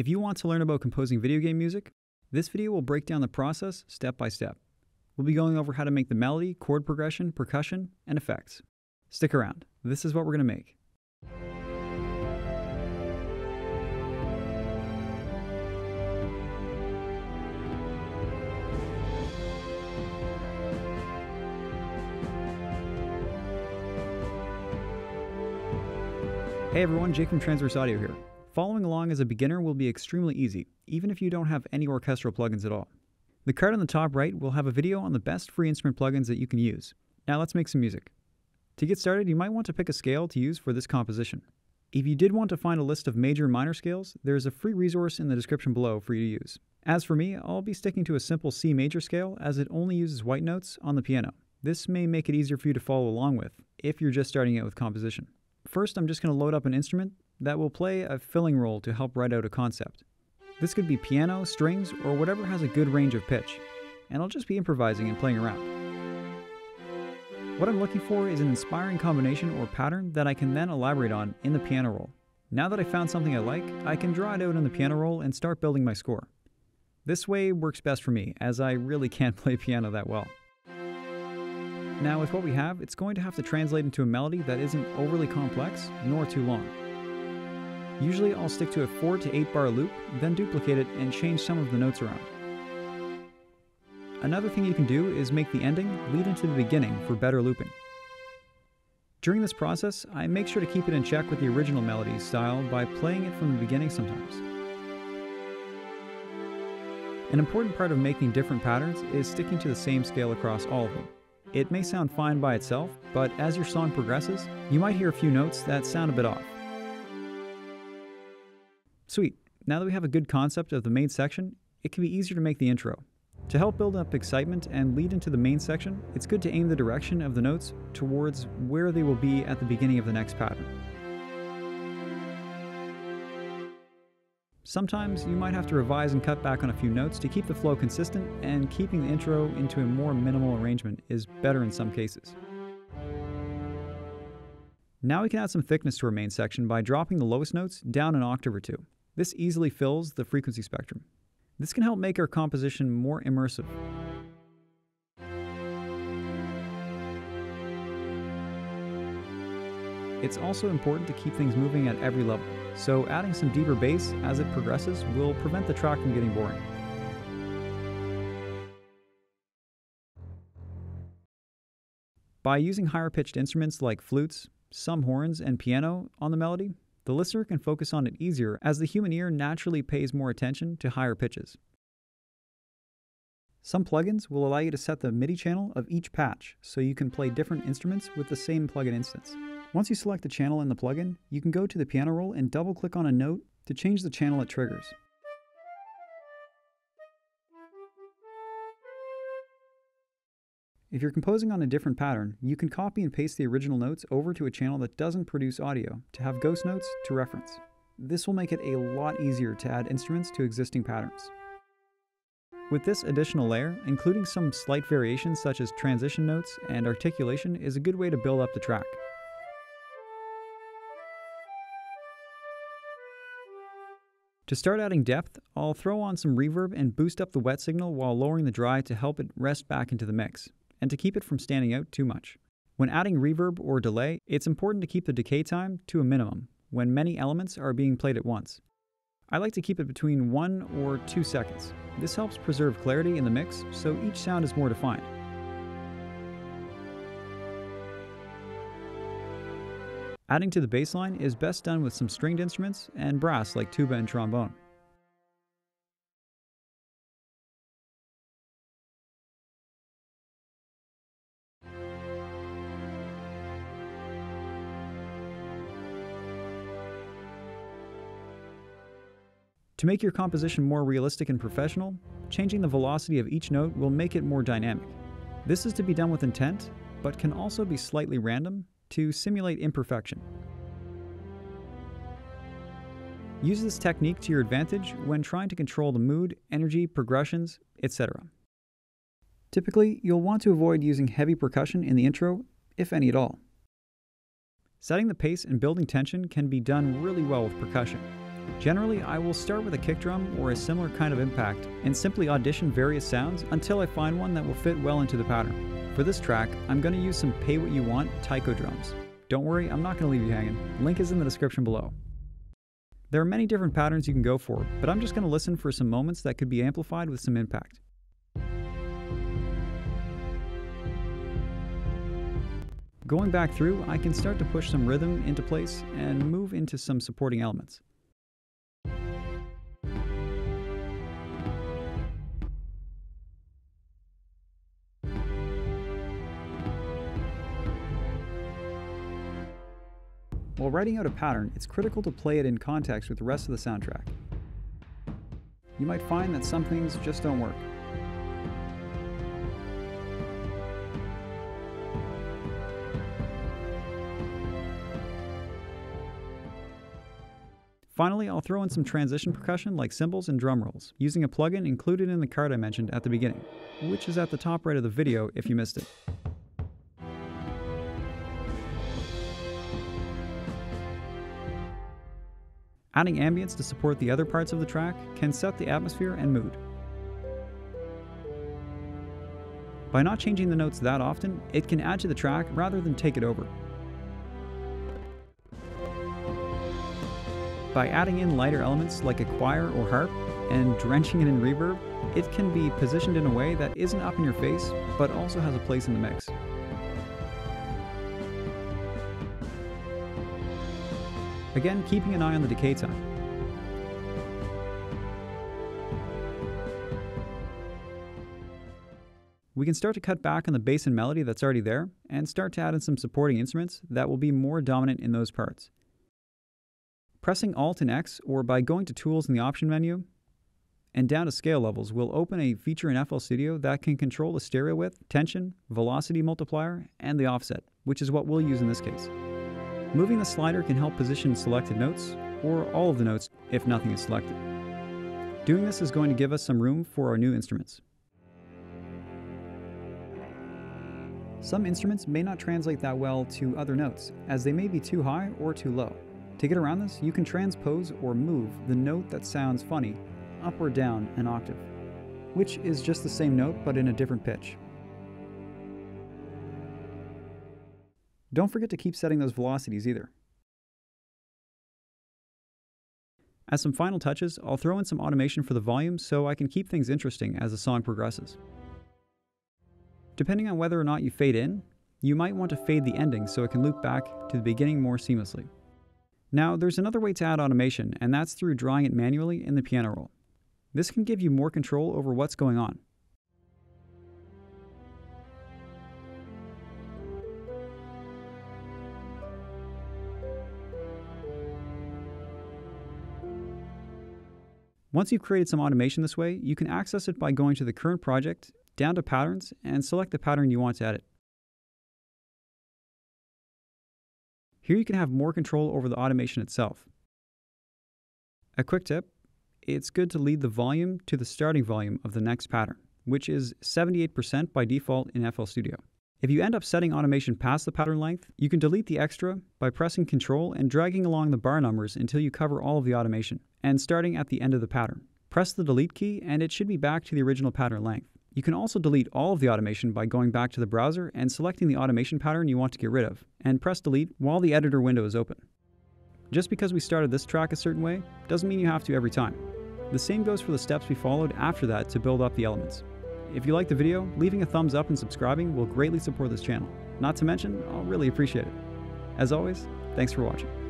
If you want to learn about composing video game music, this video will break down the process step by step. We'll be going over how to make the melody, chord progression, percussion, and effects. Stick around. This is what we're going to make. Hey everyone, Jake from Transverse Audio here. Following along as a beginner will be extremely easy, even if you don't have any orchestral plugins at all. The card on the top right will have a video on the best free instrument plugins that you can use. Now let's make some music. To get started, you might want to pick a scale to use for this composition. If you did want to find a list of major and minor scales, there is a free resource in the description below for you to use. As for me, I'll be sticking to a simple C major scale as it only uses white notes on the piano. This may make it easier for you to follow along with, if you're just starting out with composition. First, I'm just going to load up an instrument that will play a filling role to help write out a concept. This could be piano, strings, or whatever has a good range of pitch, and I'll just be improvising and playing around. What I'm looking for is an inspiring combination or pattern that I can then elaborate on in the piano roll. Now that I found something I like, I can draw it out in the piano roll and start building my score. This way works best for me, as I really can't play piano that well. Now with what we have, it's going to have to translate into a melody that isn't overly complex, nor too long. Usually I'll stick to a 4 to 8 bar loop, then duplicate it and change some of the notes around. Another thing you can do is make the ending lead into the beginning for better looping. During this process, I make sure to keep it in check with the original melody style by playing it from the beginning sometimes. An important part of making different patterns is sticking to the same scale across all of them. It may sound fine by itself, but as your song progresses, you might hear a few notes that sound a bit off. Sweet, now that we have a good concept of the main section, it can be easier to make the intro. To help build up excitement and lead into the main section, it's good to aim the direction of the notes towards where they will be at the beginning of the next pattern. Sometimes you might have to revise and cut back on a few notes to keep the flow consistent, and keeping the intro into a more minimal arrangement is better in some cases. Now we can add some thickness to our main section by dropping the lowest notes down an octave or two. This easily fills the frequency spectrum. This can help make our composition more immersive. It's also important to keep things moving at every level, so adding some deeper bass as it progresses will prevent the track from getting boring. By using higher pitched instruments like flutes, some horns, and piano on the melody, the listener can focus on it easier as the human ear naturally pays more attention to higher pitches. Some plugins will allow you to set the MIDI channel of each patch so you can play different instruments with the same plugin instance. Once you select the channel in the plugin, you can go to the piano roll and double-click on a note to change the channel it triggers. If you're composing on a different pattern, you can copy and paste the original notes over to a channel that doesn't produce audio to have ghost notes to reference. This will make it a lot easier to add instruments to existing patterns. With this additional layer, including some slight variations such as transition notes and articulation is a good way to build up the track. To start adding depth, I'll throw on some reverb and boost up the wet signal while lowering the dry to help it rest back into the mix, and to keep it from standing out too much. When adding reverb or delay, it's important to keep the decay time to a minimum when many elements are being played at once. I like to keep it between 1 or 2 seconds. This helps preserve clarity in the mix so each sound is more defined. Adding to the bass line is best done with some stringed instruments and brass like tuba and trombone. To make your composition more realistic and professional, changing the velocity of each note will make it more dynamic. This is to be done with intent, but can also be slightly random to simulate imperfection. Use this technique to your advantage when trying to control the mood, energy, progressions, etc. Typically, you'll want to avoid using heavy percussion in the intro, if any at all. Setting the pace and building tension can be done really well with percussion. Generally, I will start with a kick drum or a similar kind of impact and simply audition various sounds until I find one that will fit well into the pattern. For this track, I'm going to use some Pay What You Want taiko drums. Don't worry, I'm not going to leave you hanging. Link is in the description below. There are many different patterns you can go for, but I'm just going to listen for some moments that could be amplified with some impact. Going back through, I can start to push some rhythm into place and move into some supporting elements. While writing out a pattern, it's critical to play it in context with the rest of the soundtrack. You might find that some things just don't work. Finally, I'll throw in some transition percussion like cymbals and drum rolls, using a plugin included in the card I mentioned at the beginning, which is at the top right of the video if you missed it. Adding ambience to support the other parts of the track can set the atmosphere and mood. By not changing the notes that often, it can add to the track rather than take it over. By adding in lighter elements like a choir or harp and drenching it in reverb, it can be positioned in a way that isn't up in your face, but also has a place in the mix. Again, keeping an eye on the decay time. We can start to cut back on the bass and melody that's already there, and start to add in some supporting instruments that will be more dominant in those parts. Pressing Alt and X, or by going to Tools in the Option menu, and down to Scale Levels, will open a feature in FL Studio that can control the stereo width, tension, velocity multiplier, and the offset, which is what we'll use in this case. Moving the slider can help position selected notes, or all of the notes if nothing is selected. Doing this is going to give us some room for our new instruments. Some instruments may not translate that well to other notes, as they may be too high or too low. To get around this, you can transpose or move the note that sounds funny up or down an octave, which is just the same note but in a different pitch. Don't forget to keep setting those velocities either. As some final touches, I'll throw in some automation for the volume so I can keep things interesting as the song progresses. Depending on whether or not you fade in, you might want to fade the ending so it can loop back to the beginning more seamlessly. Now, there's another way to add automation, and that's through drawing it manually in the piano roll. This can give you more control over what's going on. Once you've created some automation this way, you can access it by going to the current project, down to Patterns, and select the pattern you want to edit. Here you can have more control over the automation itself. A quick tip, it's good to lead the volume to the starting volume of the next pattern, which is 78% by default in FL Studio. If you end up setting automation past the pattern length, you can delete the extra by pressing Ctrl and dragging along the bar numbers until you cover all of the automation, and starting at the end of the pattern. Press the delete key and it should be back to the original pattern length. You can also delete all of the automation by going back to the browser and selecting the automation pattern you want to get rid of, and press delete while the editor window is open. Just because we started this track a certain way, doesn't mean you have to every time. The same goes for the steps we followed after that to build up the elements. If you liked the video, leaving a thumbs up and subscribing will greatly support this channel. Not to mention, I'll really appreciate it. As always, thanks for watching.